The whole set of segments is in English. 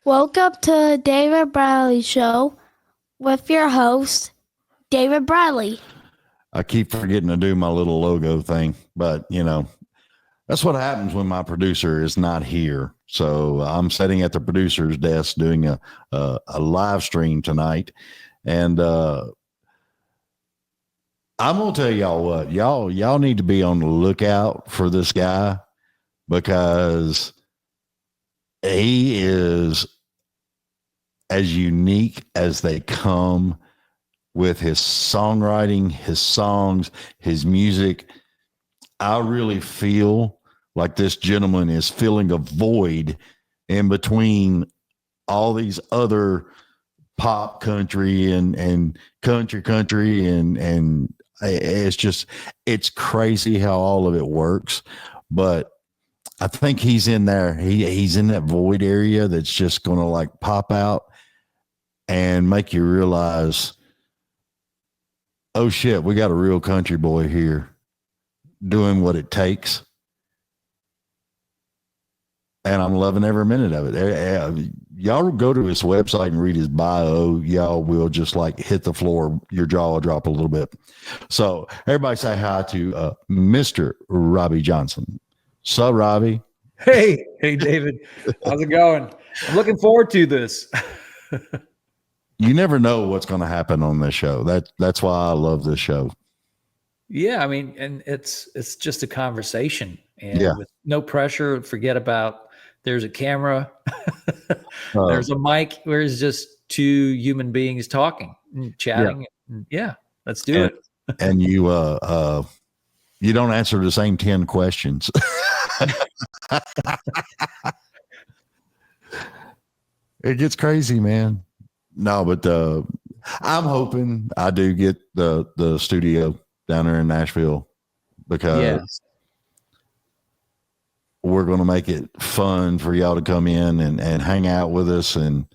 Welcome to David Bradley Show with your host, David Bradley. I keep forgetting to do my little logo thing, but that's what happens when my producer is not here. So I'm sitting at the producer's desk doing a live stream tonight, and I'm gonna tell y'all what y'all need to be on the lookout for this guy because he is as unique as they come with his songwriting, his songs, his music. I really feel like this gentleman is filling a void in between all these other pop country and country and it's crazy how all of it works. But I think he's in there. He's in that void area that's just going to like pop out and make you realize, oh shit, we got a real country boy here doing what it takes. And I'm loving every minute of it. Y'all go to his website and read his bio. Y'all will just like hit the floor. Your jaw will drop a little bit. So everybody say hi to Mr. Robby Johnson. So, Robby. Hey, David. How's it going? I'm looking forward to this. You never know what's going to happen on this show. That's why I love this show. Yeah, I mean, and it's just a conversation, and with no pressure. Forget about there's a camera, there's a mic. Where it's just two human beings talking, and chatting. Yeah, let's do it. And you don't answer the same 10 questions. It gets crazy, man. No, but I'm hoping I do get the studio down there in Nashville because we're going to make it fun for y'all to come in and hang out with us. And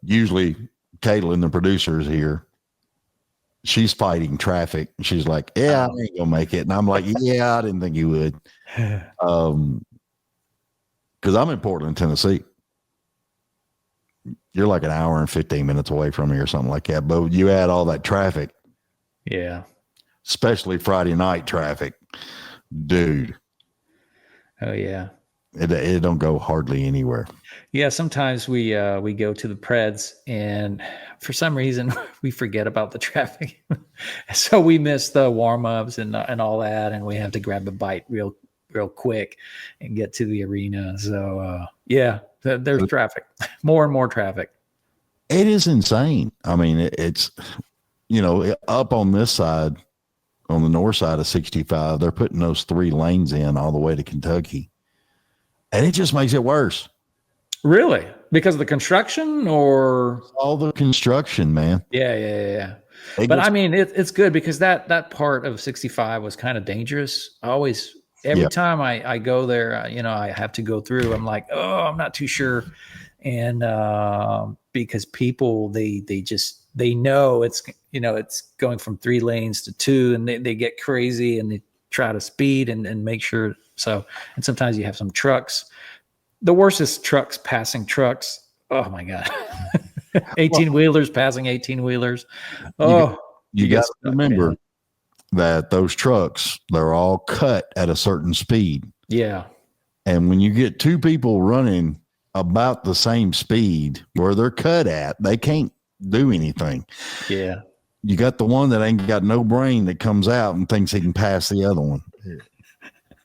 usually Caitlin, the producer, is here. She's fighting traffic. She's like, yeah, I ain't going to make it. And I'm like, yeah, I didn't think you would. Because I'm in Portland, Tennessee. You're like an hour and 15 minutes away from me or something like that. But you add all that traffic. Yeah. Especially Friday night traffic. Dude. Oh, yeah. It don't go hardly anywhere. Yeah, sometimes we go to the Preds, and for some reason we forget about the traffic, so we miss the warm-ups and all that, and we have to grab a bite real quick and get to the arena. So there's traffic, more and more traffic. It is insane. I mean, it's up on this side, on the north side of 65, they're putting those 3 lanes in all the way to Kentucky. And it just makes it worse. Really? Because of the construction or? All the construction, man. Yeah. But I mean, it's good because that part of 65 was kind of dangerous. Every time I go there, I have to go through. I'm like, oh, I'm not too sure. And because people, they know it's going from 3 lanes to 2, and they get crazy and they try to speed and make sure. So, and sometimes you have some trucks. The worst is trucks passing trucks. Oh my God. 18-wheelers passing 18-wheelers. Oh, you got to remember that those trucks, they're all cut at a certain speed. Yeah. And when you get 2 people running about the same speed where they're cut at, they can't do anything. Yeah. You got the one that ain't got no brain that comes out and thinks he can pass the other one.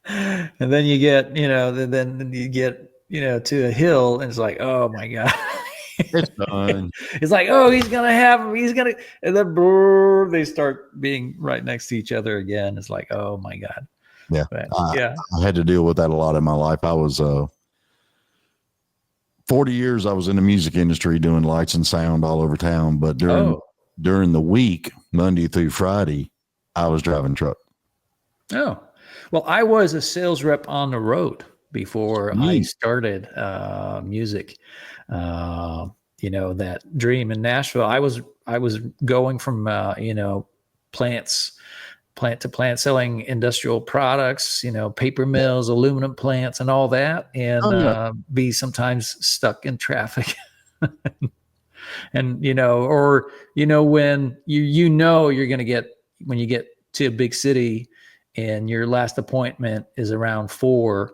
And then you get, to a hill, and it's like, oh my God. It's done. It's like, oh, he's going to have him. He's going to, and then they start being right next to each other again. It's like, oh my God. Yeah. But, I had to deal with that a lot in my life. I was 40 years I was in the music industry doing lights and sound all over town. But during the week, Monday through Friday, I was driving truck. Oh, well, I was a sales rep on the road before I started music. That dream in Nashville. I was going from plants plant to plant, selling industrial products, paper mills, aluminum plants, and all that, and be sometimes stuck in traffic. And or when you're going to get, when you get to a big city and your last appointment is around 4,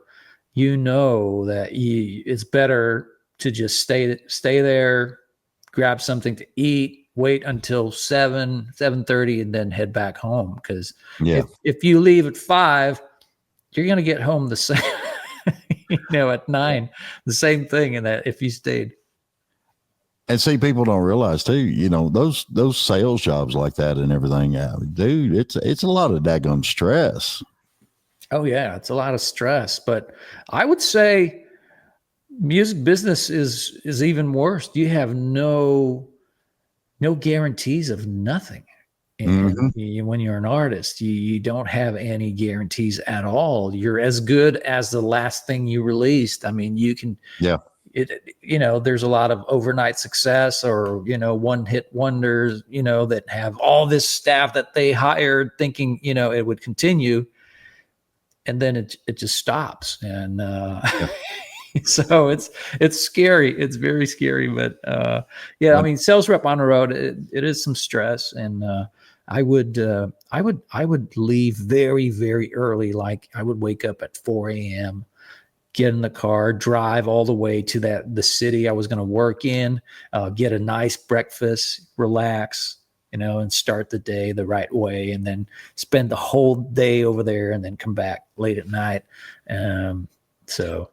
that it's better to just stay there, grab something to eat, wait until 7:30 and then head back home, because if you leave at 5, you're going to get home the same at 9, the same thing. And that if you stayed. And see, people don't realize too, those sales jobs like that and everything, dude, it's a lot of daggone stress. Oh yeah, it's a lot of stress. But I would say music business is even worse. You have no guarantees of nothing. And when you're an artist, you don't have any guarantees at all. You're as good as the last thing you released. I mean, you can, there's a lot of overnight success or, one hit wonders, that have all this staff that they hired thinking, it would continue. And then it just stops. And, so it's scary. It's very scary, but, I mean, sales rep on the road, it is some stress. And, I would leave very, very early. Like I would wake up at 4 a.m., get in the car, drive all the way to the city I was going to work in, get a nice breakfast, relax, and start the day the right way, and then spend the whole day over there and then come back late at night. So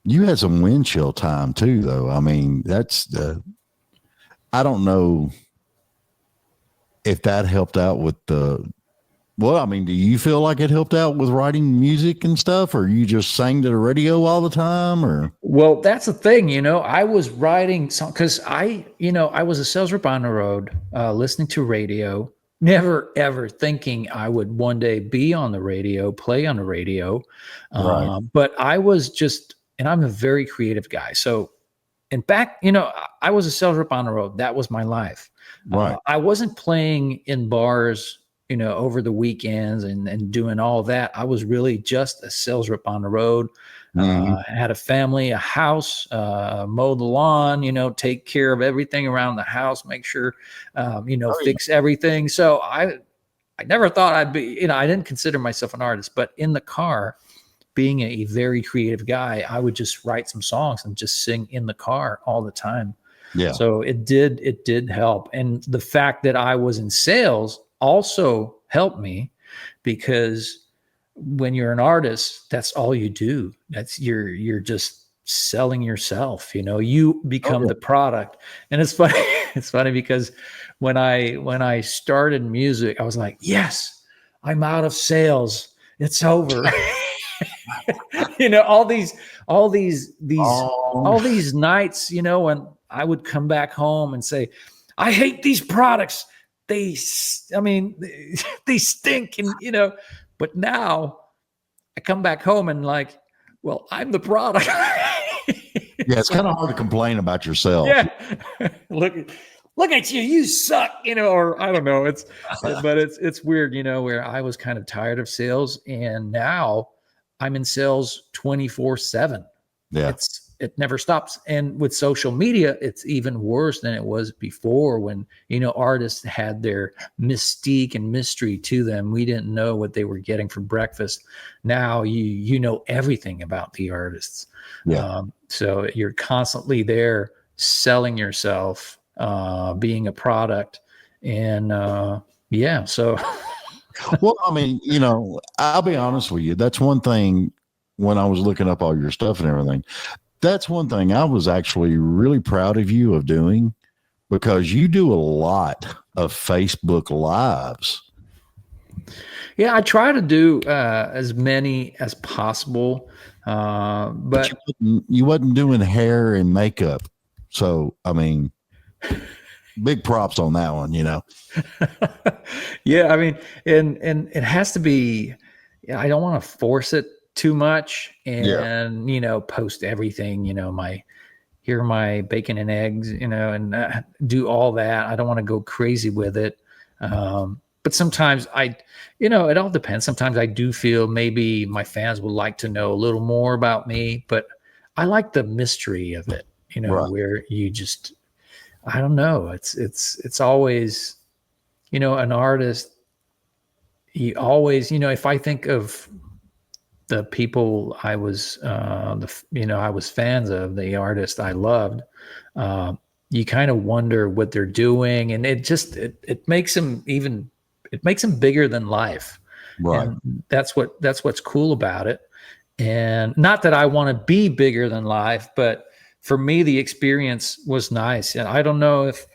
you had some wind chill time too, though. I mean, I don't know if that helped out with do you feel like it helped out with writing music and stuff, or you just sang to the radio all the time? Or well, that's the thing, I was writing songs because I was a sales rep on the road, listening to radio, never ever thinking I would one day be on the radio, play on the radio. Right. But I was just, and I'm a very creative guy. So, in fact, I was a sales rep on the road. That was my life. Right. I wasn't playing in bars, over the weekends and doing all that. I was really just a sales rep on the road. I had a family, a house, mow the lawn, take care of everything around the house, make sure, fix everything. So I never thought I'd be, I didn't consider myself an artist, but in the car, being a very creative guy, I would just write some songs and just sing in the car all the time. Yeah. So it did help. And the fact that I was in sales also helped me, because when you're an artist, that's all you do. That's you're just selling yourself, you become the product. And it's funny, because when I started music, I was like, yes, I'm out of sales. It's over. all these nights, when I would come back home and say, I hate these products. They stink. And, but now I come back home and like, well, I'm the product. Yeah. It's kind of hard to complain about yourself. Yeah. Look at you, you suck, or I don't know. But it's weird, where I was kind of tired of sales, and now I'm in sales 24/7. Yeah. It never stops. And with social media, it's even worse than it was before, when, artists had their mystique and mystery to them. We didn't know what they were getting for breakfast. Now you know everything about the artists. Yeah. So you're constantly there selling yourself, being a product. And so well, I mean, I'll be honest with you. That's one thing. When I was looking up all your stuff and everything, that's one thing I was actually really proud of you of doing, because you do a lot of Facebook Lives. Yeah, I try to do as many as possible, but you wasn't doing hair and makeup. So, I mean, big props on that one, Yeah, I mean, and it has to be, I don't want to force it too much and, post everything, here are my bacon and eggs, and do all that. I don't want to go crazy with it. but sometimes it all depends. Sometimes I do feel maybe my fans would like to know a little more about me, but I like the mystery of it, Right. where you just, I don't know. It's always, an artist, he always, if I think of the people I was, I was fans of, the artist I loved, you kind of wonder what they're doing. And it makes them bigger than life. Right. And that's what's cool about it. And not that I want to be bigger than life, but for me, the experience was nice. And I don't know, if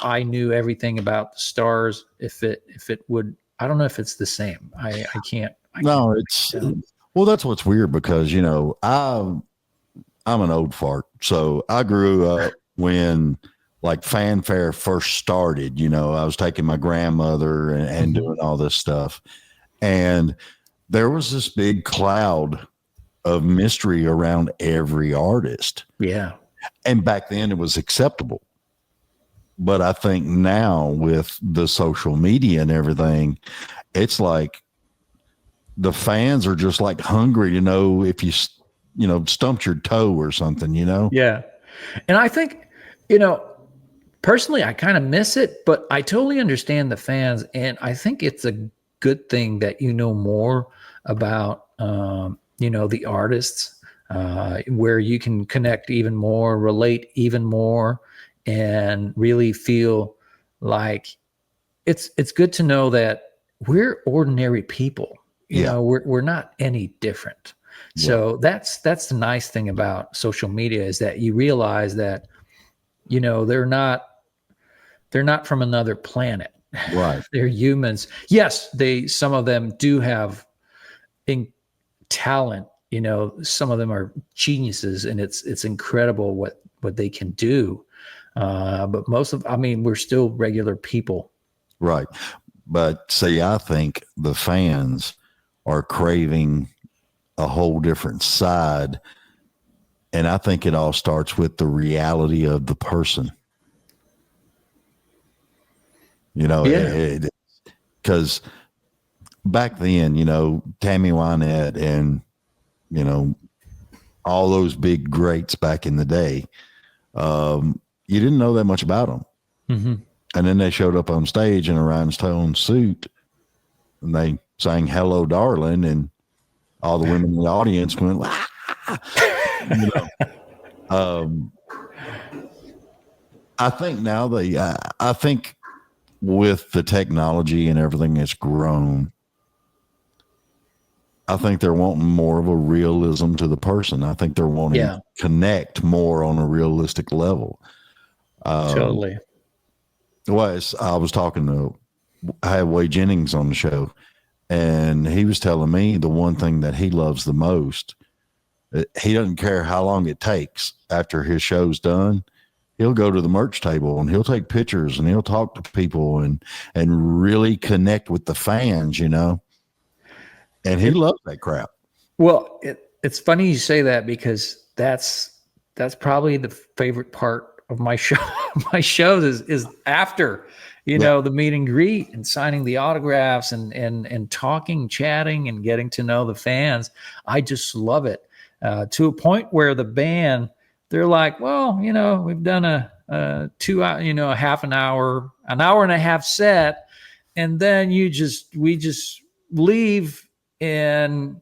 I knew everything about the stars, if it would, I don't know if it's the same. I can't. No, it's well, that's what's weird because, I'm an old fart. So I grew up when like fanfare first started. I was taking my grandmother and doing all this stuff. And there was this big cloud of mystery around every artist. Yeah. And back then it was acceptable. But I think now with the social media and everything, it's like the fans are just like hungry to know if you stumped your toe or something, Yeah. And I think, personally, I kind of miss it, but I totally understand the fans. And I think it's a good thing that more about, the artists, where you can connect even more, relate even more, and really feel like it's good to know that we're ordinary people. We're not any different. So that's the nice thing about social media, is that you realize that, they're not from another planet. Right. They're humans. Yes, some of them do have talent. Some of them are geniuses, and it's incredible what they can do. But we're still regular people. Right. But see, I think the fans are craving a whole different side. And I think it all starts with the reality of the person. Because back then, Tammy Wynette and, all those big greats back in the day, you didn't know that much about them. Mm-hmm. And then they showed up on stage in a rhinestone suit and they sang Hello, Darling. And all the women in the audience went, I think now I think with the technology and everything that's grown, I think they're wanting more of a realism to the person. I think they're wanting to connect more on a realistic level. Totally. I was talking to, I had Wade Jennings on the show, and he was telling me the one thing that he loves the most, he doesn't care how long it takes after his show's done. He'll go to the merch table and he'll take pictures and he'll talk to people and really connect with the fans, and he loves that crap. Well, it's funny you say that, because that's probably the favorite part of my show. My shows is after, the meet and greet and signing the autographs and talking, chatting, and getting to know the fans. I just love it, to a point where the band, they're like, well, we've done a 2 hour, a half an hour and a half set, and then we just leave, and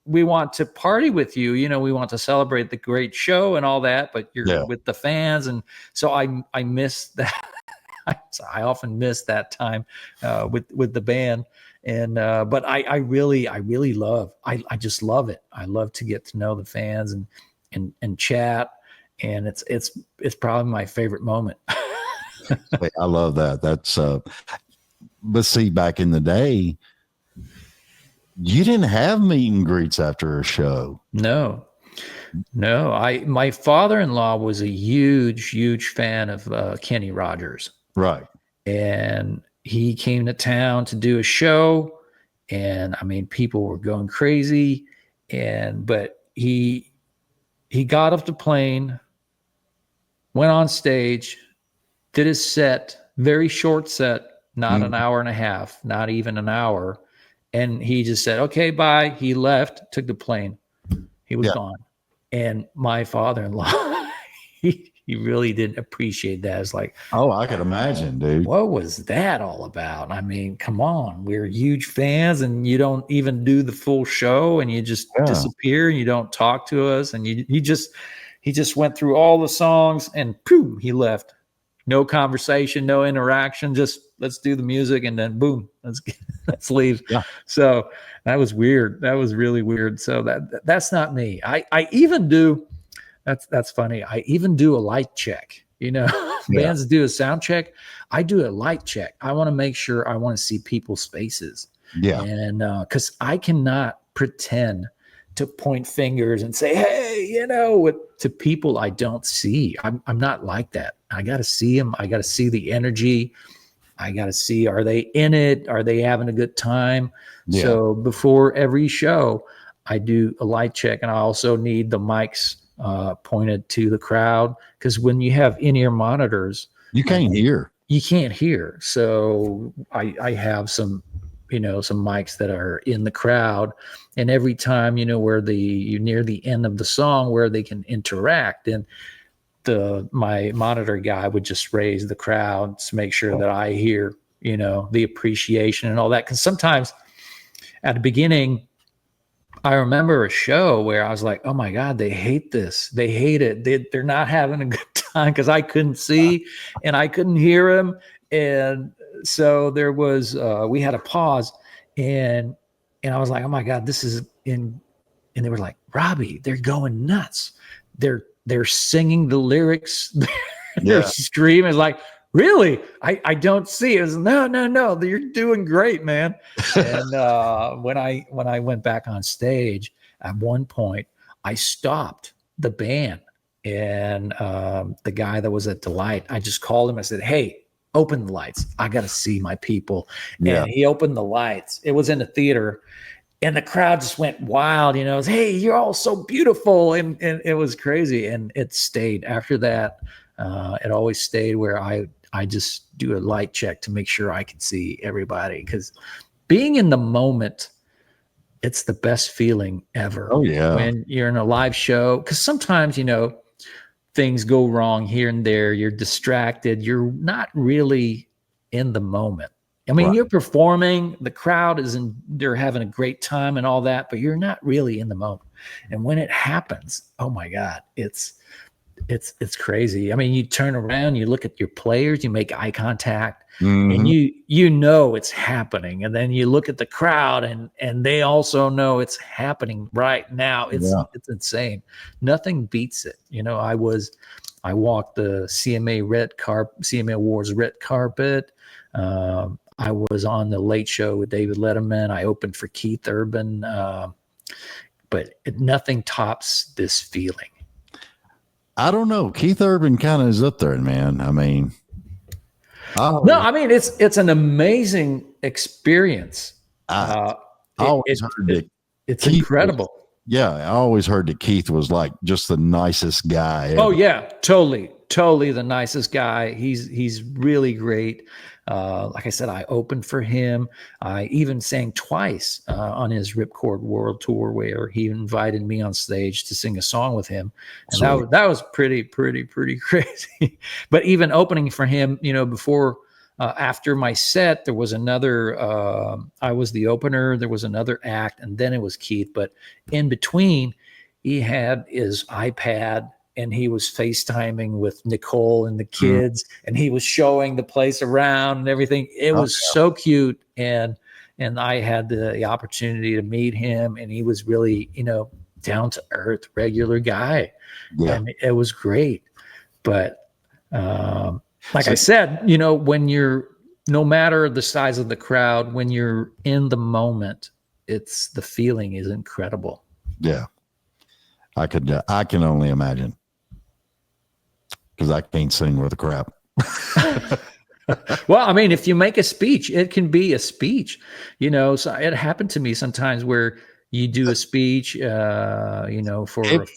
we want to party with you. We want to celebrate the great show and all that, but you're with the fans. And so I miss that. I often miss that time with the band. And but I really love, I just love it. I love to get to know the fans and chat. And it's probably my favorite moment. I love that. That's but see, back in the day, you didn't have meet and greets after a show. No. My father-in-law was a huge fan of Kenny Rogers. Right. And he came to town to do a show, and people were going crazy. But he got off the plane, went on stage, did his set, very short set, not an hour and a half, not even an hour. And he just said, okay, bye. He left, took the plane. He was gone. And my father-in-law, he really didn't appreciate that. It's like, oh, I could imagine, dude. What was that all about? I mean, come on, we're huge fans, and you don't even do the full show, and you just disappear, and you don't talk to us, and he just went through all the songs, and boom, he left. No conversation, no interaction. Just let's do the music, and then boom, let's leave. Yeah. So that was weird. That was really weird. So that's not me. I even do. That's funny. I even do a light check. Bands do a sound check. I do a light check. I want to make sure I want to see people's faces. Yeah. And because I cannot pretend to point fingers and say, hey, to people I don't see. I'm not like that. I got to see them. I got to see the energy. I got to see, are they in it? Are they having a good time? Yeah. So before every show, I do a light check, and I also need the mics pointed to the crowd, because when you have in-ear monitors, you can't hear. You can't hear. So I have some mics that are in the crowd, and every time where you're near the end of the song where they can interact, and my monitor guy would just raise the crowd to make sure that I hear the appreciation and all that. Because sometimes at the beginning, I remember a show where I was like, oh my God, they hate this. They hate it. They're not having a good time, because I couldn't see and I couldn't hear them. And so there was, we had a pause, and I was like, oh my God, this is in, and they were like, Robby, they're going nuts. They're singing the lyrics. They're screaming. It's like, really? I don't see it. It's, no, you're doing great, man. And when I went back on stage, at one point, I stopped the band, and the guy that was at the light, I just called him. I said, hey, open the lights. I got to see my people. Yeah. And he opened the lights. It was in the theater, and the crowd just went wild. Hey, you're all so beautiful. And it was crazy. And it stayed after that. It always stayed where I just do a light check to make sure I can see everybody, because being in the moment, it's the best feeling ever. Oh yeah. When you're in a live show, because sometimes, things go wrong here and there. You're distracted. You're not really in the moment. I mean, You're performing, the crowd they're having a great time and all that, but you're not really in the moment. And when it happens, oh my God, it's crazy. I mean, you turn around, you look at your players, you make eye contact, and it's happening. And then you look at the crowd, and they also know it's happening right now. It's insane. Nothing beats it. I walked the CMA Awards red carpet. I was on the Late Show with David Letterman. I opened for Keith Urban, but nothing tops this feeling. I don't know. Keith Urban kind of is up there, man. I mean, it's an amazing experience. I always heard that it's Keith incredible. I always heard that Keith was like just the nicest guy ever. Oh yeah, totally the nicest guy. He's really great. Like I said, I opened for him. I even sang twice on his Ripcord World Tour, where he invited me on stage to sing a song with him. And that was pretty crazy. But even opening for him, before, after my set, there was another, I was the opener. There was another act, and then it was Keith. But in between, he had his iPad, and he was FaceTiming with Nicole and the kids, and he was showing the place around and everything. It was so cute. And I had the opportunity to meet him, and he was really, down to earth, regular guy. Yeah. And it was great. But I said, when you're, no matter the size of the crowd, when you're in the moment, the feeling is incredible. Yeah. I can only imagine. Because I can't sing worth a crap. Well, I mean, if you make a speech, it can be a speech. So it happened to me sometimes where you do a speech, for a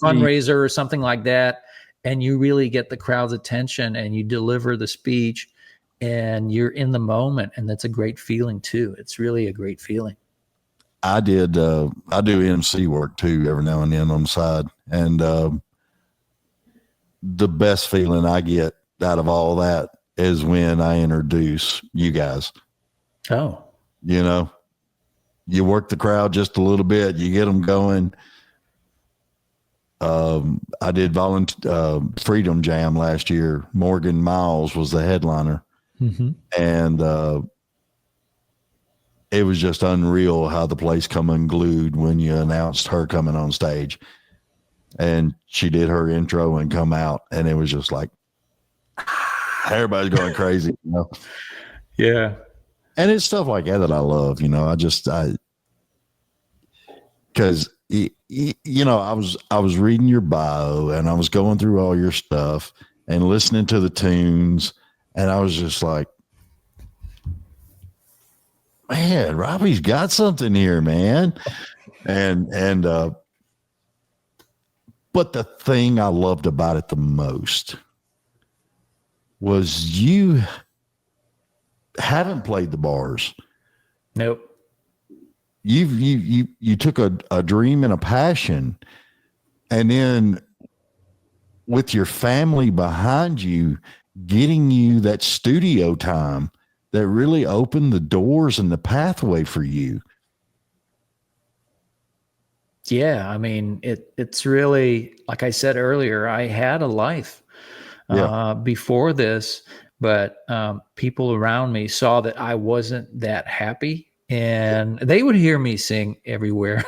fundraiser or something like that, and you really get the crowd's attention, and you deliver the speech, and you're in the moment, and that's a great feeling too. It's really a great feeling. I do MC work too every now and then on the side. And the best feeling I get out of all that is when I introduce you guys. Oh, you know, you work the crowd just a little bit, you get them going. I did Freedom Jam last year. Morgan Miles was the headliner. And it was just unreal how the place come unglued when you announced her coming on stage. And she did her intro and come out, and it was just like, everybody's going crazy, you know? Yeah. And it's stuff like that I love, you know. Because you know, I was reading your bio, and I was going through all your stuff and listening to the tunes, and I was just like, man, Robby's got something here, man. And but the thing I loved about it the most was you haven't played the bars. Nope. You took a dream and a passion, and then with your family behind you, getting you that studio time that really opened the doors and the pathway for you. Yeah, I mean, it's really, like I said earlier, I had a life before this, but people around me saw that I wasn't that happy, and they would hear me sing everywhere,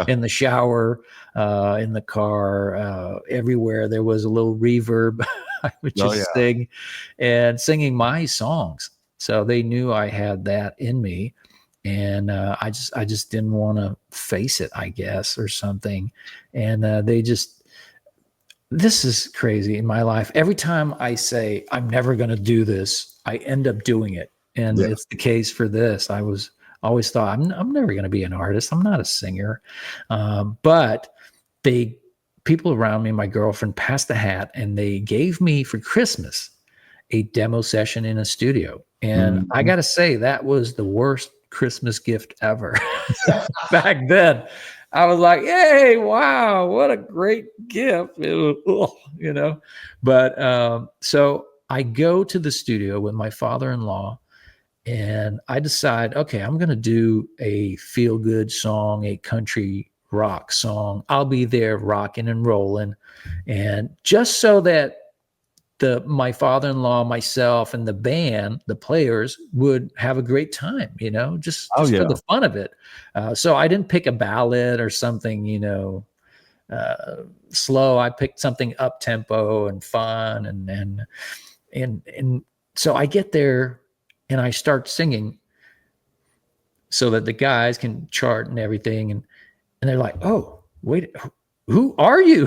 in the shower, in the car, everywhere there was a little reverb. I would just sing, and singing my songs. So they knew I had that in me. And I just didn't want to face it, I guess, or something. And this is crazy in my life. Every time I say I'm never going to do this, I end up doing it. And it's the case for this. I always thought I'm never going to be an artist. I'm not a singer. But people around me, my girlfriend, passed the hat, and they gave me for Christmas a demo session in a studio. And I got to say, that was the worst Christmas gift ever. Back then, I was like, "Hey, wow, what a great gift!" It was, you know. But so I go to the studio with my father-in-law, and I decide, okay, I'm going to do a feel-good song, a country rock song. I'll be there rocking and rolling, and just so that my father-in-law, myself, and the band, the players, would have a great time, you know, just for the fun of it. So I didn't pick a ballad or something, you know, slow. I picked something up tempo and fun, and so I get there and I start singing so that the guys can chart and everything, and they're like, "Oh, wait, who are you?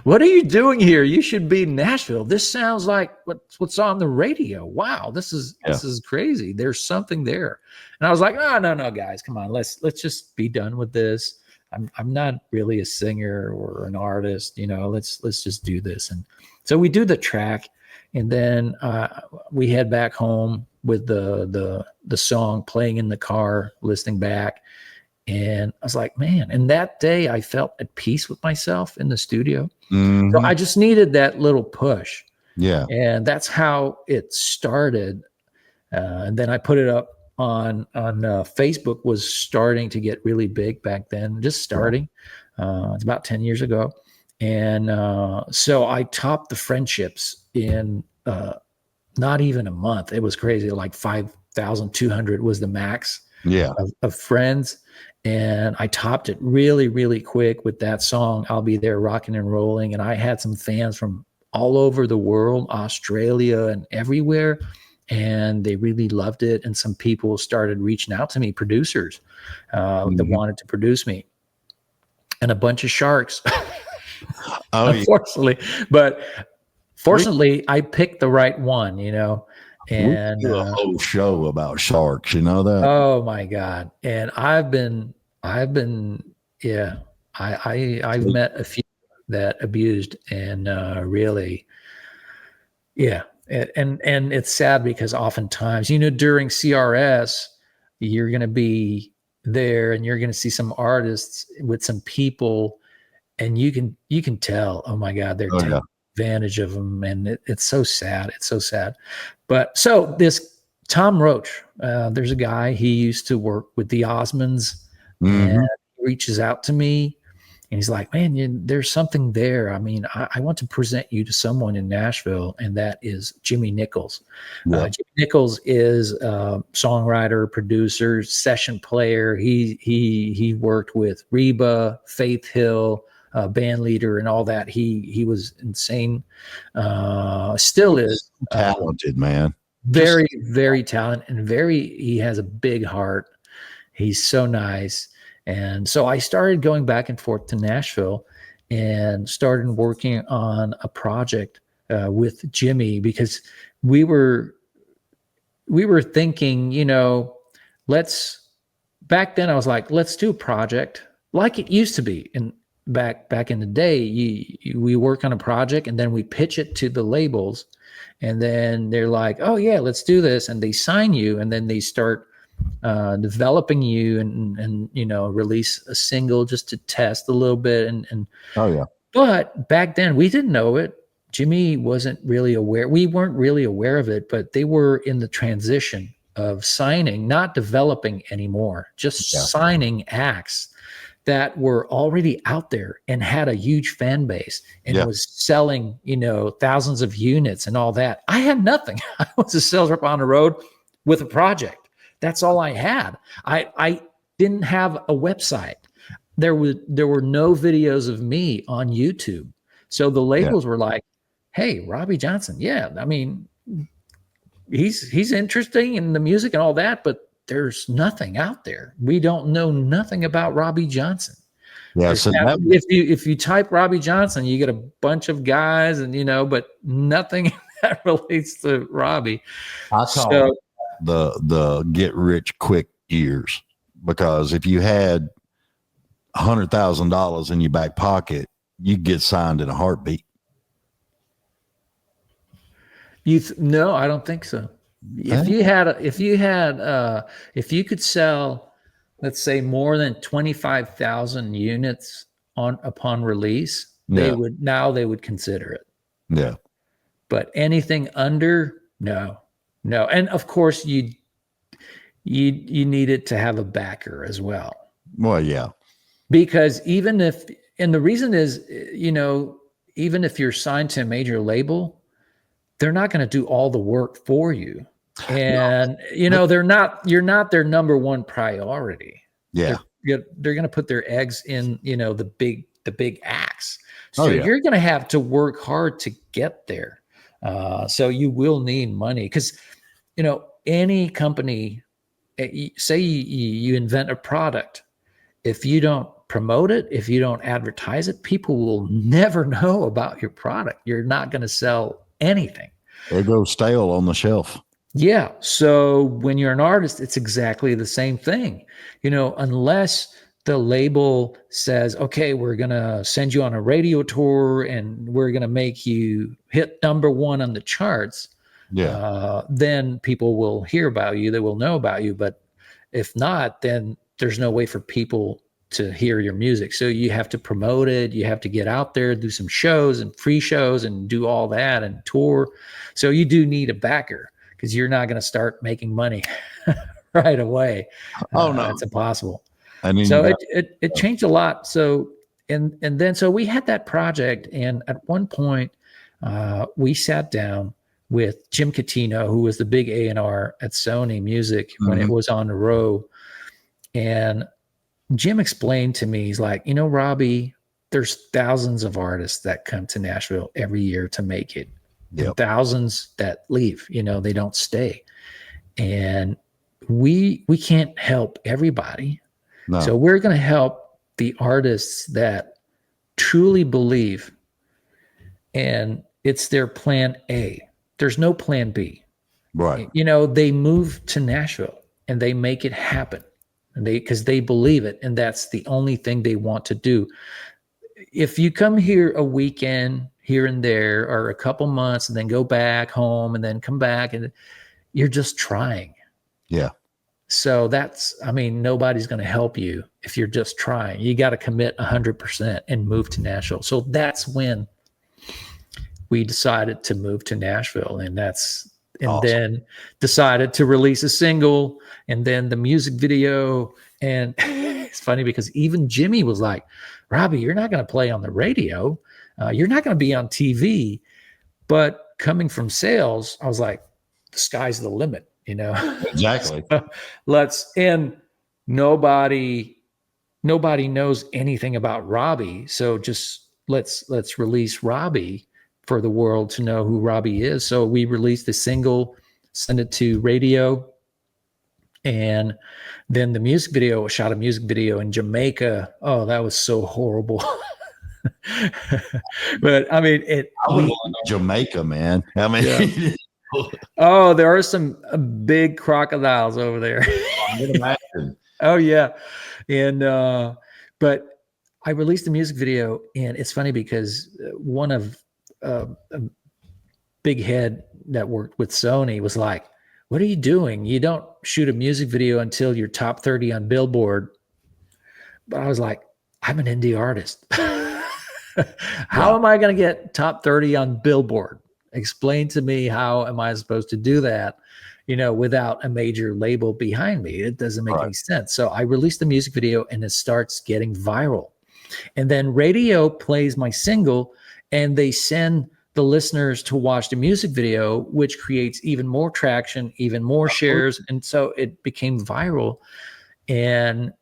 What are you doing here? You should be in Nashville. This sounds like what's on the radio. Wow, this is crazy. There's something there." And I was like, no, guys, come on, let's just be done with this. I'm not really a singer or an artist, you know. Let's just do this. And so we do the track, and then we head back home with the song playing in the car, listening back. And I was like, man, and that day I felt at peace with myself in the studio. So I just needed that little push. Yeah. And that's how it started. And then I put it up on Facebook. Was starting to get really big back then, just starting. It's about 10 years ago. And so I topped the friendships in not even a month. It was crazy. Like 5,200 was the max of friends. And I topped it really, really quick with that song, I'll Be There Rocking and Rolling. And I had some fans from all over the world, Australia and everywhere. And they really loved it. And some people started reaching out to me, producers that wanted to produce me. And a bunch of sharks, unfortunately. But fortunately, I picked the right one, you know. And we do a whole show about sharks, you know that? Oh my God. And I've met a few that abused, and really, And it's sad because oftentimes, you know, during CRS, you're going to be there and you're going to see some artists with some people, and you can tell, oh my God, they're taking advantage of them, and it's so sad. It's so sad. But so this Tom Roach, there's a guy, he used to work with the Osmonds, and he reaches out to me. And he's like, man, there's something there. I mean, I want to present you to someone in Nashville, and that is Jimmy Nichols. Jimmy Nichols is a songwriter, producer, session player. He worked with Reba, Faith Hill, band leader, and all that. He was insane. Still is talented, man. Very, very talented, and he has a big heart. He's so nice. And so I started going back and forth to Nashville and started working on a project with Jimmy, because we were thinking, you know, back then I was like, let's do a project like it used to be. And back in the day, we work on a project and then we pitch it to the labels, and then they're like, oh yeah, let's do this. And they sign you, and then they start developing you and you know, release a single just to test a little bit and but back then we didn't know it. Jimmy wasn't really aware. We weren't really aware of it, but they were in the transition of signing, not developing anymore, just signing acts that were already out there and had a huge fan base and was selling, you know, thousands of units and all that. I had nothing. I was a sales rep on the road with a project. That's all I had. I didn't have a website. There were no videos of me on YouTube. So the labels were like, hey, Robby Johnson. Yeah. I mean, he's interesting in the music and all that, but there's nothing out there. We don't know nothing about Robby Johnson. Yeah. So if you type Robby Johnson, you get a bunch of guys, and you know, but nothing that relates to Robby. The get rich quick years, because if you had $100,000 in your back pocket, you'd get signed in a heartbeat. No, I don't think so. If you could sell, let's say, more than 25,000 units upon release, they would consider it. Yeah. But anything under, no. And of course you needed to have a backer as well. Well, yeah. Because the reason is, you know, even if you're signed to a major label, they're not going to do all the work for you. And, you know, you're not their number one priority. Yeah. They're going to put their eggs in, you know, the big acts. So you're going to have to work hard to get there. So you will need money, because, you know, any company, say you invent a product, if you don't promote it, if you don't advertise it, people will never know about your product. You're not going to sell anything. It goes stale on the shelf. Yeah. So when you're an artist, it's exactly the same thing. You know, unless the label says, okay, we're going to send you on a radio tour and we're going to make you hit #1 on the charts. Yeah. Then people will hear about you. They will know about you. But if not, then there's no way for people to hear your music. So you have to promote it. You have to get out there, do some shows and free shows and do all that and tour. So you do need a backer, because you're not going to start making money right away. Oh no, it's impossible. I mean, so it changed a lot. So, and then, so we had that project. And at one point we sat down with Jim Catino, who was the big A&R at Sony Music when it was on the road. And Jim explained to me, he's like, you know, Robby, there's thousands of artists that come to Nashville every year to make it. Yep. Thousands that leave, you know, they don't stay. And we can't help everybody. No. So we're going to help the artists that truly believe, and it's their plan A. There's no plan B. Right. You know, they move to Nashville and they make it happen, and because they believe it, and that's the only thing they want to do. If you come here a weekend, here and there, or a couple months, and then go back home and then come back, and you're just trying. Yeah. So nobody's going to help you if you're just trying. You got to commit 100% and move to Nashville. So that's when we decided to move to Nashville, and awesome. Then decided to release a single, and then the music video. And it's funny because even Jimmy was like, Robby, you're not going to play on the radio. You're not going to be on TV. But coming from sales, I was like, the sky's the limit, Exactly. And nobody knows anything about Robby. So just let's release Robby for the world to know who Robby is. So we released the single, sent it to radio, and then the music video, shot a music video in Jamaica. Oh, that was so horrible. But I mean, Jamaica, man. I mean, yeah. Oh, there are some big crocodiles over there. I can imagine. Oh yeah. And but I released the music video, and it's funny because one of a big head that worked with Sony was like, what are you doing? You don't shoot a music video until you're top 30 on Billboard. But I was like, I'm an indie artist. How am I going to get top 30 on Billboard? Explain to me, how am I supposed to do that, without a major label behind me? It doesn't make any sense. So I released the music video, and it starts getting viral. And then radio plays my single, and they send the listeners to watch the music video, which creates even more traction, even more shares. And so it became viral. And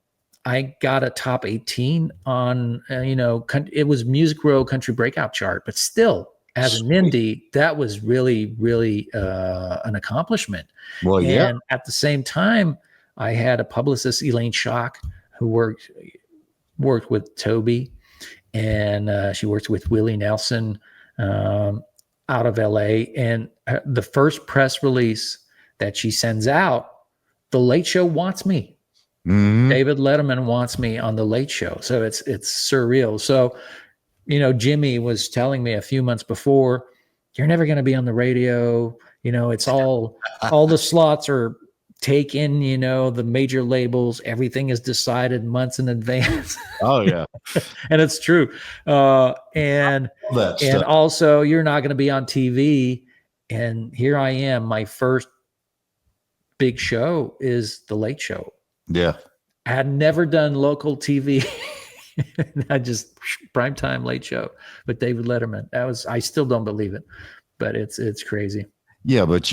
I got a top 18 on, it was Music Row Country Breakout Chart, but still, as an indie, that was really, really an accomplishment. Well, yeah. And at the same time, I had a publicist, Elaine Schock, who worked with Toby, and she worked with Willie Nelson out of LA. And the first press release that she sends out, The Late Show wants me. Mm-hmm. David Letterman wants me on The Late Show. So it's surreal. So, Jimmy was telling me a few months before, you're never going to be on the radio. It's all the slots are taken, the major labels, everything is decided months in advance. Oh yeah. And it's true. And also you're not going to be on TV. And here I am. My first big show is The Late Show. Yeah. I had never done local TV. I just primetime Late Show with David Letterman. I still don't believe it, but it's crazy. Yeah. But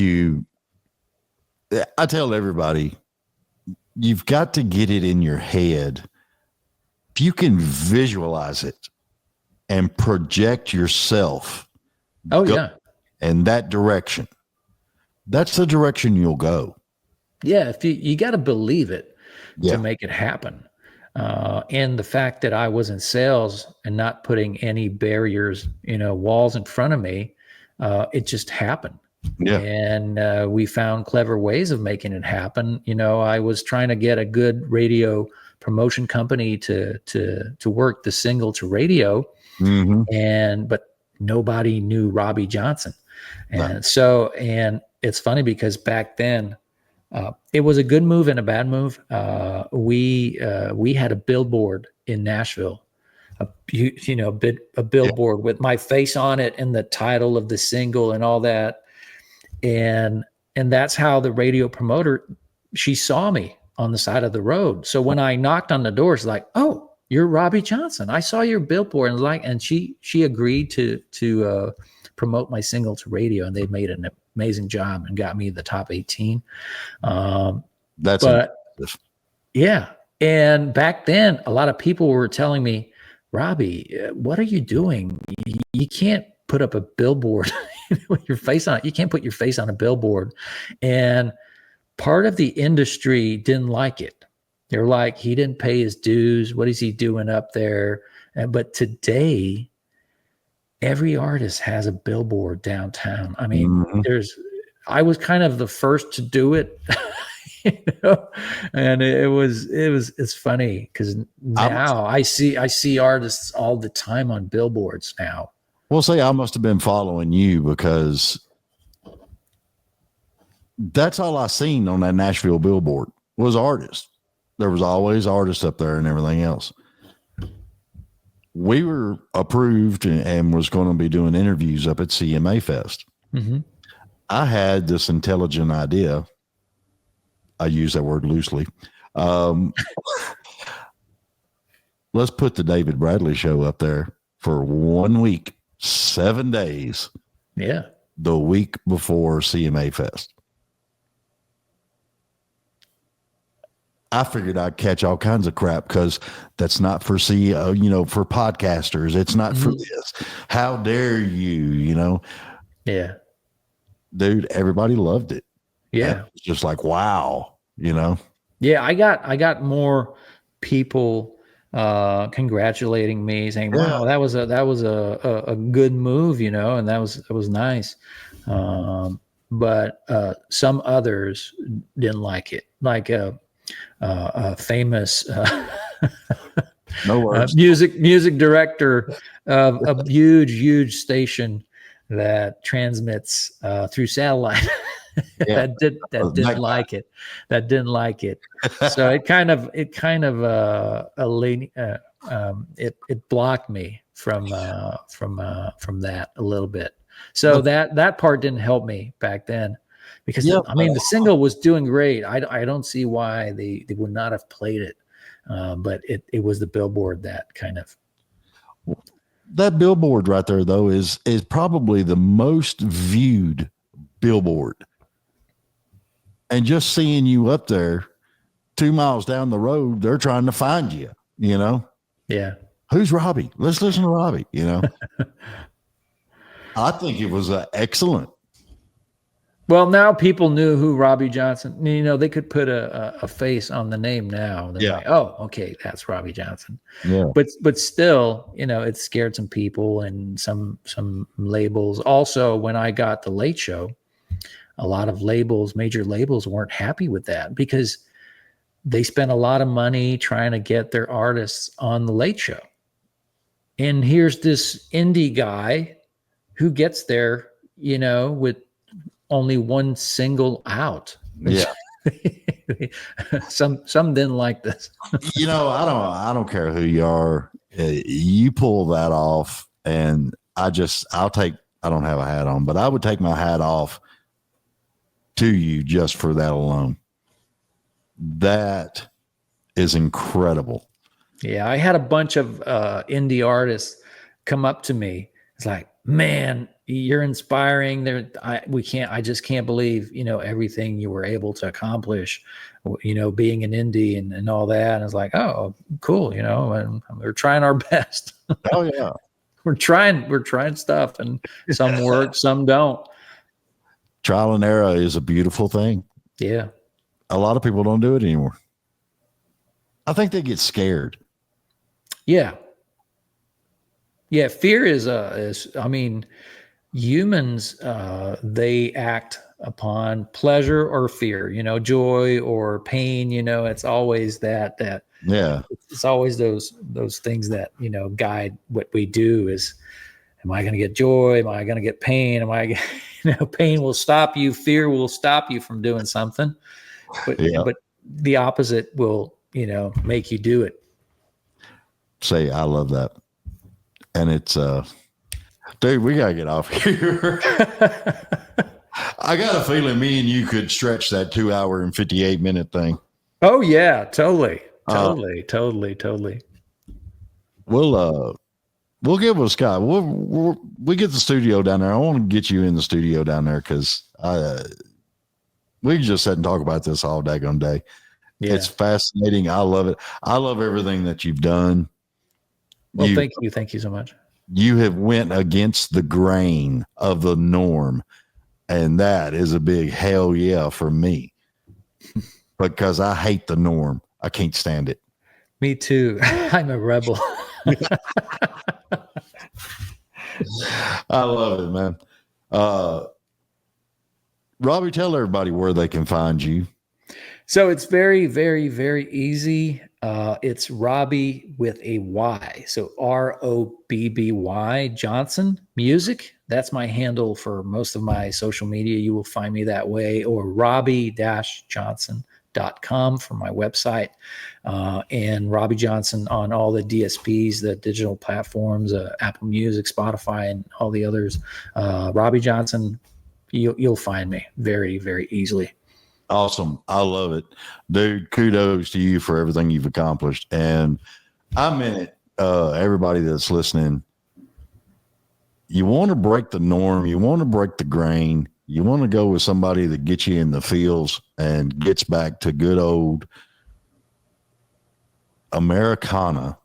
I tell everybody, you've got to get it in your head. If you can visualize it and project yourself in that direction, that's the direction you'll go. Yeah. If you got to believe it to make it happen. And the fact that I was in sales and not putting any barriers, walls in front of me, it just happened. Yeah. And we found clever ways of making it happen. I was trying to get a good radio promotion company to work the single to radio. Mm-hmm. But nobody knew Robby Johnson. And and it's funny because back then, it was a good move and a bad move. We had a billboard in Nashville, a billboard with my face on it and the title of the single and all that. And that's how the radio promoter, she saw me on the side of the road. So when I knocked on the door, it's like, oh, you're Robby Johnson. I saw your billboard, and she agreed to promote my single to radio, and they made an amazing job and got me the top 18. That's impressive. Yeah. And back then, a lot of people were telling me, Robby, what are you doing? You can't put up a billboard with your face on it. You can't put your face on a billboard. And part of the industry didn't like it. They're like, he didn't pay his dues. What is he doing up there? But today, every artist has a billboard downtown. I mean, I was kind of the first to do it, and it's funny because now I see artists all the time on billboards now. Well, say I must have been following you because that's all I seen on that Nashville billboard was artists. There was always artists up there and everything else. We were approved and was going to be doing interviews up at CMA Fest. Mm-hmm. I had this intelligent idea. I use that word loosely. Let's put the David Bradley show up there for 1 week, 7 days. Yeah. The week before CMA Fest. I figured I'd catch all kinds of crap because that's not for CEO, for podcasters. It's not for this. How dare you, Yeah. Dude, everybody loved it. Yeah. It's just like, wow, Yeah, I got more people congratulating me, saying, "Wow, that was a good move," and that was nice. But some others didn't like it, like a famous no words. music director of a huge station that transmits through satellite. Yeah. that didn't like it. That didn't like it. So it blocked me from that a little bit. So that part didn't help me back then, because the single was doing great. I don't see why they would not have played it. But it was the billboard that kind of. That billboard right there, though, is probably the most viewed billboard. And just seeing you up there 2 miles down the road, they're trying to find you, Yeah. Who's Robby? Let's listen to Robby, I think it was excellent. Well, now people knew who Robby Johnson, they could put a face on the name now. They're like, oh, okay, that's Robby Johnson. Yeah. But still, it scared some people and some labels. Also, when I got the Late Show, a lot of major labels weren't happy with that because they spent a lot of money trying to get their artists on the Late Show. And here's this indie guy who gets there, with only one single out. Yeah. Some didn't like this. I don't care who you are. You pull that off, and I don't have a hat on, but I would take my hat off to you just for that alone. That is incredible. Yeah, I had a bunch of indie artists come up to me. It's like, man, you're inspiring. I just can't believe, everything you were able to accomplish, being an indie and all that. And it's like, oh, cool. And we're trying our best. Oh yeah. we're trying stuff, and some work, some don't. Trial and error is a beautiful thing. Yeah. A lot of people don't do it anymore. I think they get scared. Yeah. Yeah. Fear is humans, they act upon pleasure or fear, joy or pain, it's always that, yeah, it's always those things that, guide what we do is, am I going to get joy? Am I going to get pain? Pain will stop you. Fear will stop you from doing something, but the opposite will, make you do it. Say, I love that. And it's, dude, we got to get off here. I got a feeling me and you could stretch that 2 hour and 58 minute thing. Oh yeah, totally. We'll give it a shot. We get the studio down there. I want to get you in the studio down there because we can just sit and talk about this all daggone day. Yeah. It's fascinating. I love it. I love everything that you've done. Well, thank you. Thank you so much. You have went against the grain of the norm, and that is a big hell yeah for me because I hate the norm. I can't stand it. Me too. I'm a rebel. I love it, man. Robby, tell everybody where they can find you. So it's very, very, very easy. It's Robby with a Y. So ROBBY Johnson Music. That's my handle for most of my social media. You will find me that way, or Robby-Johnson.com for my website. And Robby Johnson on all the DSPs, the digital platforms, Apple Music, Spotify, and all the others. Robby Johnson, you'll find me very, very easily. Awesome. I love it. Dude, kudos to you for everything you've accomplished. And I meant it. Everybody that's listening, you want to break the norm. You want to break the grain. You want to go with somebody that gets you in the feels and gets back to good old Americana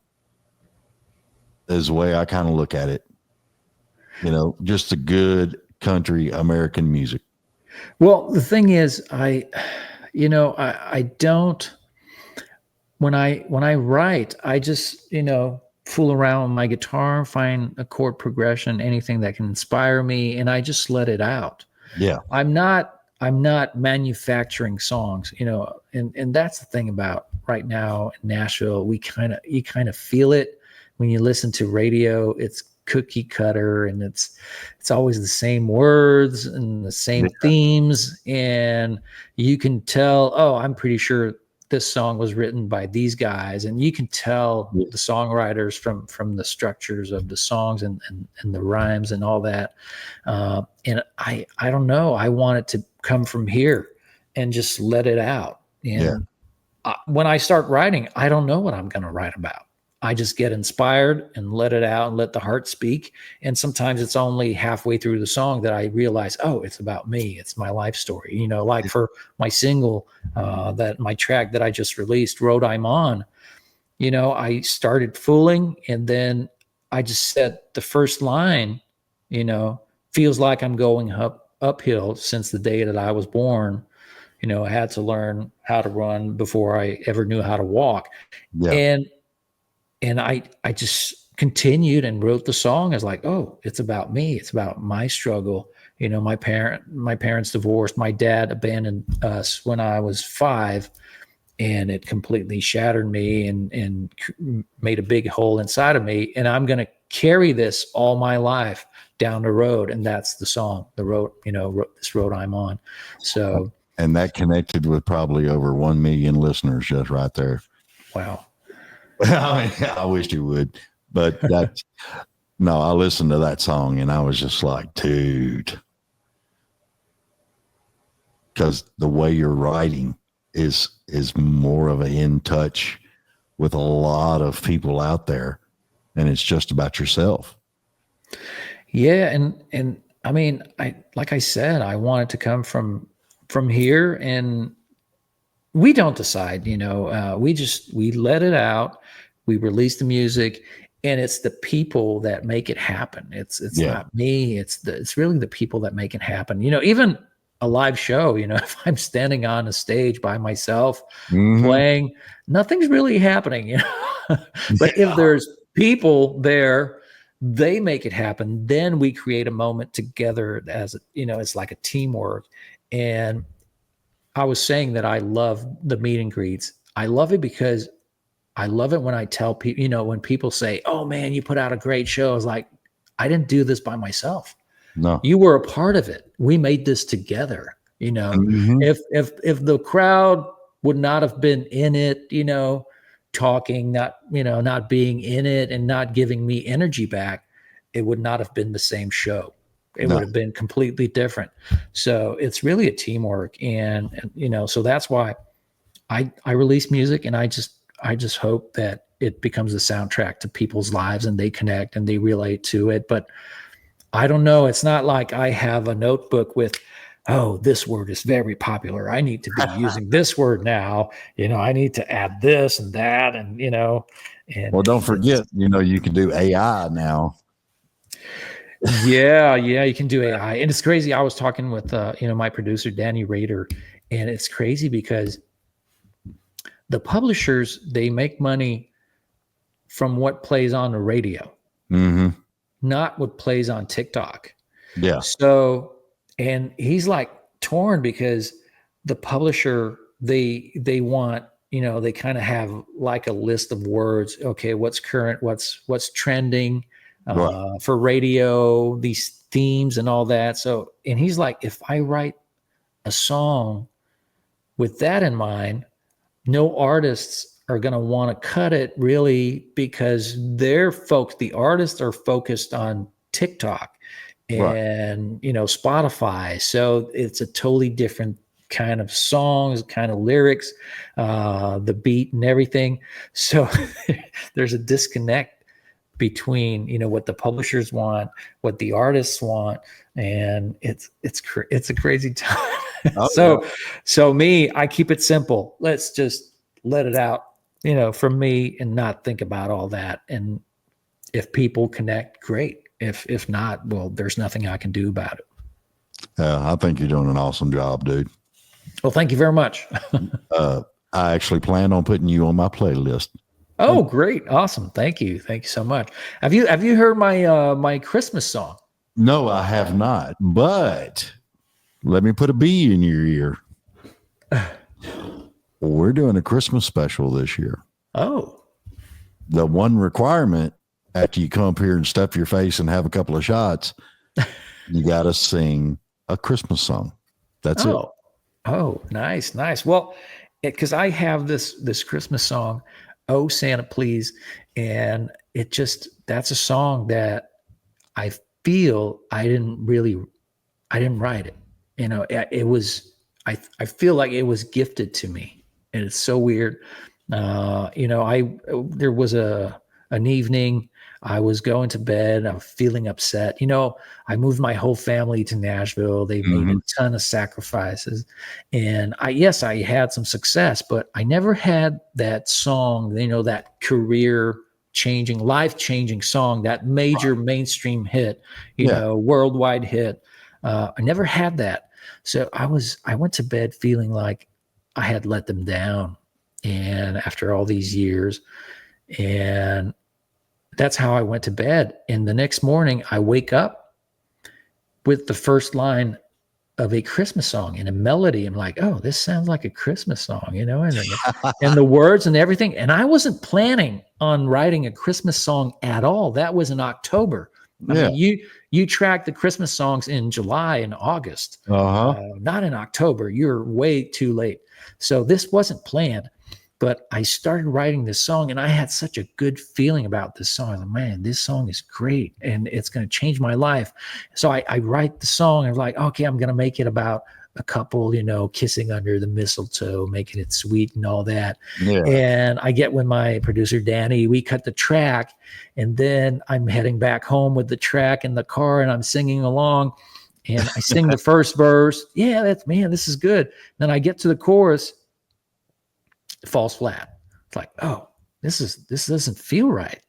is the way I kind of look at it. You know, just the good country American music. Well, the thing is, I don't, when I write, I just, fool around with my guitar, find a chord progression, anything that can inspire me, and I just let it out. Yeah. I'm not manufacturing songs, and that's the thing about right now in Nashville. You kind of feel it when you listen to radio. It's cookie cutter, and it's always the same words and the same themes, and you can tell, oh, I'm pretty sure this song was written by these guys, and you can tell the songwriters from the structures of the songs and the rhymes and all that. And I don't know, I want it to come from here and just let it out. And when I start writing, I don't know what I'm going to write about. I just get inspired and let it out and let the heart speak. And sometimes it's only halfway through the song that I realize, oh, it's about me. It's my life story. Like for my single, my track that I just released, Road I'm On, I started fooling, and then I just said the first line, feels like I'm going uphill since the day that I was born. I had to learn how to run before I ever knew how to walk. Yeah. And I just continued and wrote the song as like, oh, it's about me. It's about my struggle. My parents divorced. My dad abandoned us when I was 5, and it completely shattered me and made a big hole inside of me. And I'm going to carry this all my life down the road. And that's the song, the road, this road I'm on. So, and that connected with probably over 1 million listeners just right there. Wow. I mean, I wish you would, but that's no, I listened to that song and I was just like, dude, because the way you're writing is more of an in touch with a lot of people out there, and it's just about yourself. Yeah. And I mean, like I said, I want it to come from here, and we don't decide, we let it out. We release the music, and it's the people that make it happen. It's not me. It's really the people that make it happen. Even a live show, if I'm standing on a stage by myself playing, nothing's really happening, but if there's people there, they make it happen. Then we create a moment together as, it's like a teamwork. And I was saying that I love the meet and greets. I love it because I love it when I tell people, when people say, oh man, you put out a great show. I was like, I didn't do this by myself. No, you were a part of it. We made this together. If the crowd would not have been in it, talking, not being in it and not giving me energy back, it would not have been the same show. It would have been completely different. So it's really a teamwork. And so that's why I release music, and I just hope that it becomes a soundtrack to people's lives and they connect and they relate to it. But I don't know. It's not like I have a notebook with, oh, this word is very popular. I need to be using this word now. I need to add this and that. And, and well, don't forget, you can do AI now. Yeah, you can do AI. And it's crazy. I was talking with, my producer, Danny Rader, and it's crazy because the publishers, they make money from what plays on the radio, not what plays on TikTok. Yeah. So, and he's like torn because the publisher, they want they kind of have like a list of words. Okay, what's current, what's trending for radio, these themes and all that. So, and he's like, if I write a song with that in mind, no artists are going to want to cut it really, because the artists are focused on TikTok and Spotify. So it's a totally different kind of songs, kind of lyrics, the beat and everything. So there's a disconnect between what the publishers want, what the artists want, and it's a crazy time. So me, I keep it simple. Let's just let it out, from me, and not think about all that. And if people connect, great. If not, well, there's nothing I can do about it. I think you're doing an awesome job, dude. Well, thank you very much. I actually plan on putting you on my playlist. Oh, great. Awesome. Thank you. Thank you so much. Have you heard my Christmas song? No, I have not, but let me put a bee in your ear. We're doing a Christmas special this year. Oh. The one requirement after you come up here and stuff your face and have a couple of shots, you got to sing a Christmas song. That's it. Oh, nice. Well, because I have this Christmas song, "Oh Santa Please," and that's a song that I feel I didn't write it. It was, I feel like it was gifted to me, and it's so weird. There was an evening I was going to bed. I'm feeling upset. I moved my whole family to Nashville. They made a ton of sacrifices, and I had some success, but I never had that song, that career changing, life changing song, that major mainstream hit, worldwide hit. I never had that. So I went to bed feeling like I had let them down. And after all these years, and that's how I went to bed. And the next morning I wake up with the first line of a Christmas song and a melody. I'm like, oh, this sounds like a Christmas song, and the words and everything. And I wasn't planning on writing a Christmas song at all. That was in October. I mean, you track the Christmas songs in July and August, not in October. You're way too late. So this wasn't planned, but I started writing this song, and I had such a good feeling about this song. I was like, man, this song is great, and it's going to change my life. So I write the song, and I'm like, okay, I'm going to make it about a couple, kissing under the mistletoe, making it sweet and all that. Yeah. And I get with my producer, Danny, we cut the track, and then I'm heading back home with the track in the car, and I'm singing along, and I sing the first verse. Yeah, this is good. Then I get to the chorus, it falls flat. It's like, oh, this doesn't feel right.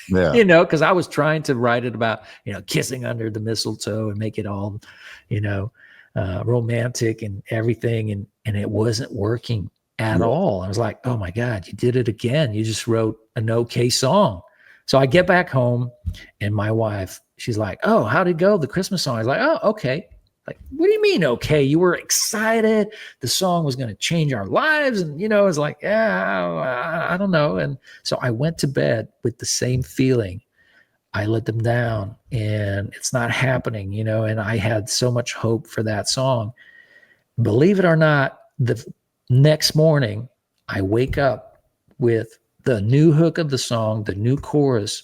Yeah. Because I was trying to write it about, kissing under the mistletoe and make it all, romantic and everything. And it wasn't working at all. I was like, oh my God, you did it again. You just wrote an okay song. So I get back home, and my wife, she's like, oh, how'd it go? The Christmas song. I was like, oh, okay. Like, what do you mean, okay? You were excited. The song was going to change our lives. And, it's like, yeah, I don't know. And so I went to bed with the same feeling. I let them down, and it's not happening, and I had so much hope for that song. Believe it or not, the next morning I wake up with the new hook of the song, the new chorus,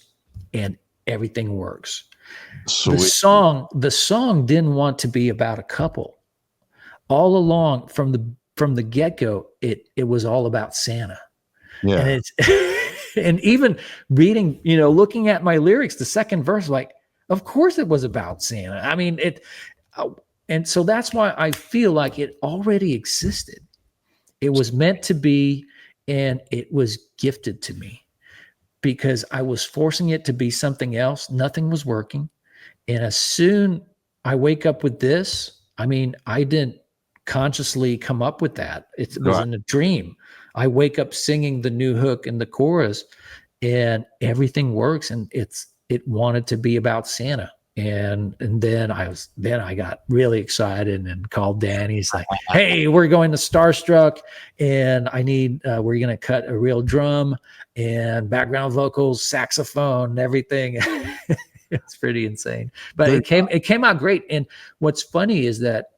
and everything works. Sweet. The song didn't want to be about a couple. All along from the get-go, it was all about Santa. Yeah. And and even reading, looking at my lyrics, the second verse, like, of course it was about Santa. I mean, and so that's why I feel like it already existed. It was meant to be, and it was gifted to me because I was forcing it to be something else. Nothing was working. And as soon I wake up with this, I mean, I didn't consciously come up with that. It was in a dream. I wake up singing the new hook and the chorus, and everything works. And it wanted to be about Santa. And then I got really excited and called Danny. He's like, "Hey, we're going to Starstruck, and I need we're gonna cut a real drum and background vocals, saxophone, and everything." It's pretty insane, but it came out great. And what's funny is that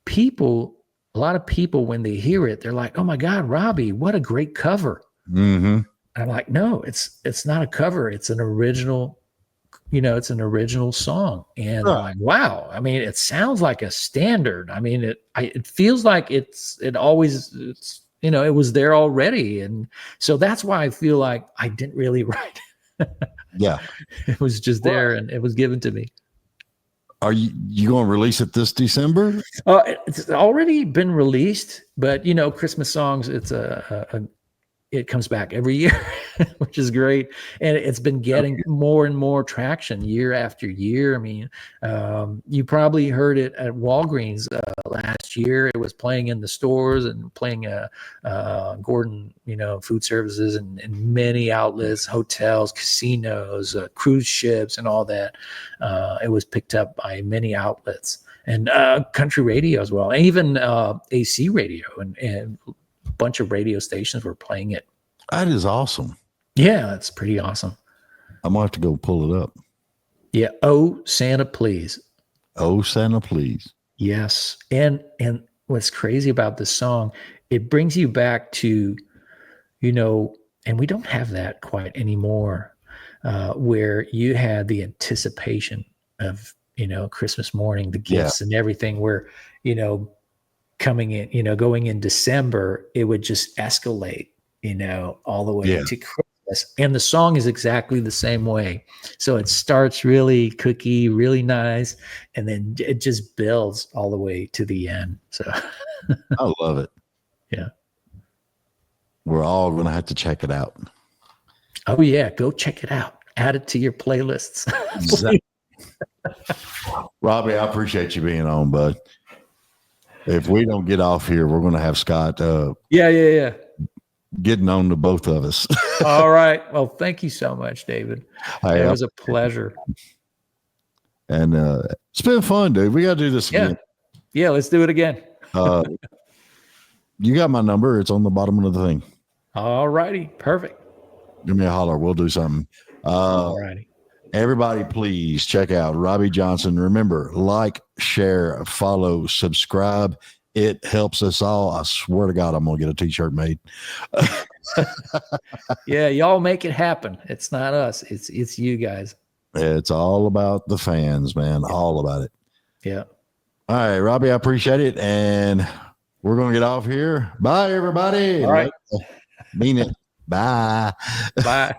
a lot of people, when they hear it, they're like, "Oh my God, Robby, what a great cover!" Mm-hmm. I'm like, "No, it's not a cover. It's an original." It's an original song. And I'm like, wow. I mean, it sounds like a standard. I mean, it feels like it was there already. And so that's why I feel like I didn't really write. Yeah. It was just there and it was given to me. Are you going to release it this December? It's already been released, but Christmas songs, it comes back every year, which is great. And it's been getting more and more traction year after year. I mean, you probably heard it at Walgreens last year. It was playing in the stores and playing Gordon, food services and many outlets, hotels, casinos, cruise ships, and all that. It was picked up by many outlets and country radio as well, and even AC radio and bunch of radio stations were playing it. That is awesome. Yeah, that's pretty awesome. I'm gonna have to go pull it up. Yeah. Oh, Santa, please. Oh, Santa, please. Yes. And what's crazy about this song, it brings you back to, and we don't have that quite anymore, where you had the anticipation of, Christmas morning, the gifts and everything where, coming in, going in December, it would just escalate, all the way to Christmas. And the song is exactly the same way. So it starts really cookie, really nice, and then it just builds all the way to the end. So I love it. Yeah. We're all going to have to check it out. Oh yeah. Go check it out. Add it to your playlists. Exactly. Robby, I appreciate you being on, bud. If we don't get off here, we're going to have Scott. Yeah. Getting on to both of us. All right. Well, thank you so much, David. It was a pleasure. And it's been fun, dude. We got to do this again. Yeah, let's do it again. You got my number. It's on the bottom of the thing. All righty. Perfect. Give me a holler. We'll do something. All righty. Everybody, please check out Robby Johnson. Remember, like, share, follow, subscribe. It helps us all. I swear to God, I'm going to get a t-shirt made. Yeah, y'all make it happen. It's not us. It's you guys. It's all about the fans, man. All about it. Yeah. All right, Robby, I appreciate it. And we're going to get off here. Bye, everybody. All right. Mean it. Bye. Bye.